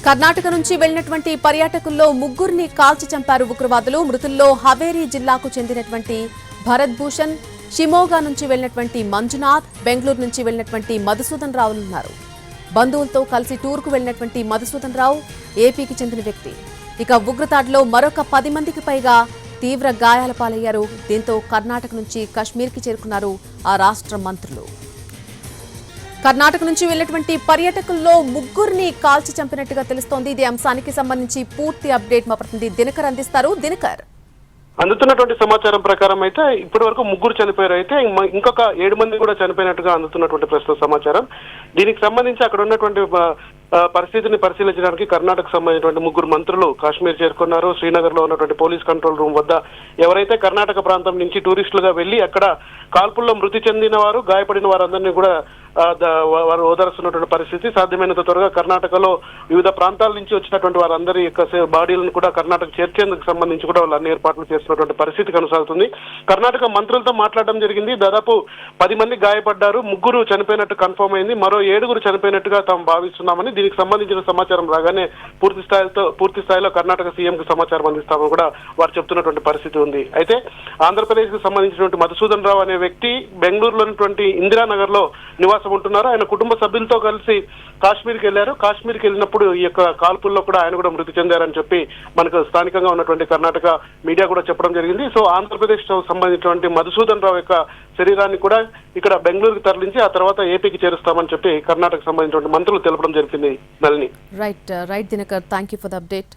కర్ణాటక నుంచి వెళ్లినటువంటి పర్యాటకుల్లో ముగ్గురిని కాల్చి చంపారు ఉగ్రవాదులు. మృతుల్లో హవేరీ జిల్లాకు చెందినటువంటి భరత్ భూషణ్, షిమోగా నుంచి వెళ్లినటువంటి మంజునాథ్, బెంగళూరు నుంచి వెళ్లినటువంటి మధుసూదన్ రావులు ఉన్నారు. బంధువులతో కలిసి టూర్కు వెళ్లినటువంటి మధుసూదన్ రావు ఏపీకి చెందిన వ్యక్తి. ఇక ఉగ్రదాడిలో మరొక 10 మందికి పైగా తీవ్ర గాయాల పాలయ్యారు. దీంతో కర్ణాటక నుంచి కశ్మీర్కి చేరుకున్నారు ఆ రాష్ట్ర మంత్రులు. కర్ణాటక నుంచి వెళ్లినటువంటి పర్యాటకుల్లో ముగ్గురిని కాల్చి చంపినట్టుగా తెలుస్తోంది. ఇదే అంశానికి సంబంధించి పూర్తి అప్డేట్ మా ప్రతినిధి దినకర్ అందిస్తారు. దినకర్, అందుతున్నటువంటి సమాచారం ప్రకారం అయితే ఇప్పటి వరకు 3 చనిపోయారు. అయితే ఇంకొక 7 మంది కూడా చనిపోయినట్టుగా అందుతున్నటువంటి ప్రస్తుత సమాచారం. దీనికి సంబంధించి అక్కడ ఉన్నటువంటి పరిస్థితిని పరిశీలించడానికి కర్ణాటక సంబంధించినటువంటి 3 మంత్రులు కాశ్మీర్ చేరుకున్నారు. శ్రీనగర్ లో ఉన్నటువంటి పోలీస్ కంట్రోల్ రూమ్ వద్ద ఎవరైతే కర్ణాటక ప్రాంతం నుంచి టూరిస్టులుగా వెళ్లి అక్కడ కాల్పుల్లో మృతి చెందిన వారు, గాయపడిన వారందరినీ కూడా వారు ఓదారుస్తున్నటువంటి పరిస్థితి. సాధ్యమైనంత త్వరగా కర్ణాటకలో వివిధ ప్రాంతాల నుంచి వచ్చినటువంటి వారందరి యొక్క బాడీలను కూడా కర్ణాటక చేర్చేందుకు సంబంధించి కూడా వాళ్ళు అన్ని ఏర్పాట్లు చేస్తున్నటువంటి పరిస్థితి కొనసాగుతుంది. కర్ణాటక మంత్రులతో మాట్లాడడం జరిగింది. దాదాపు 10 మంది గాయపడ్డారు, 3 చనిపోయినట్టు కన్ఫర్మ్ అయింది, మరో 7 చనిపోయినట్టుగా తాము భావిస్తున్నామని, దీనికి సంబంధించిన సమాచారం రాగానే పూర్తి స్థాయిలో కర్ణాటక సీఎం కు సమాచారం అందిస్తామని కూడా వారు చెప్తున్నటువంటి పరిస్థితి ఉంది. అయితే ఆంధ్రప్రదేశ్ కు సంబంధించినటువంటి మధుసూదన్ రావు అనే వ్యక్తి బెంగళూరులోని ఇందిరానగర్ లో నివాసం ఉంటున్నారు. ఆయన కుటుంబ సభ్యులతో కలిసి కాశ్మీర్కి వెళ్లారు. కాశ్మీర్కి వెళ్ళినప్పుడు ఈ యొక్క కాల్పుల్లో కూడా ఆయన కూడా మృతి చెందారని చెప్పి మనకు స్థానికంగా ఉన్నటువంటి కర్ణాటక మీడియా కూడా చెప్పడం జరిగింది. సో ఆంధ్రప్రదేశ్ సంబంధించినటువంటి మధుసూదన్ రావు యొక్క శరీరాన్ని కూడా ఇక్కడ బెంగళూరుకి తరలించి ఆ తర్వాత ఏపీకి చేరుస్తామని చెప్పి కర్ణాటక సంబంధించినటువంటి మంత్రులు తెలపడం జరిగింది. Nalini. Right Dinakar, thank you for the update.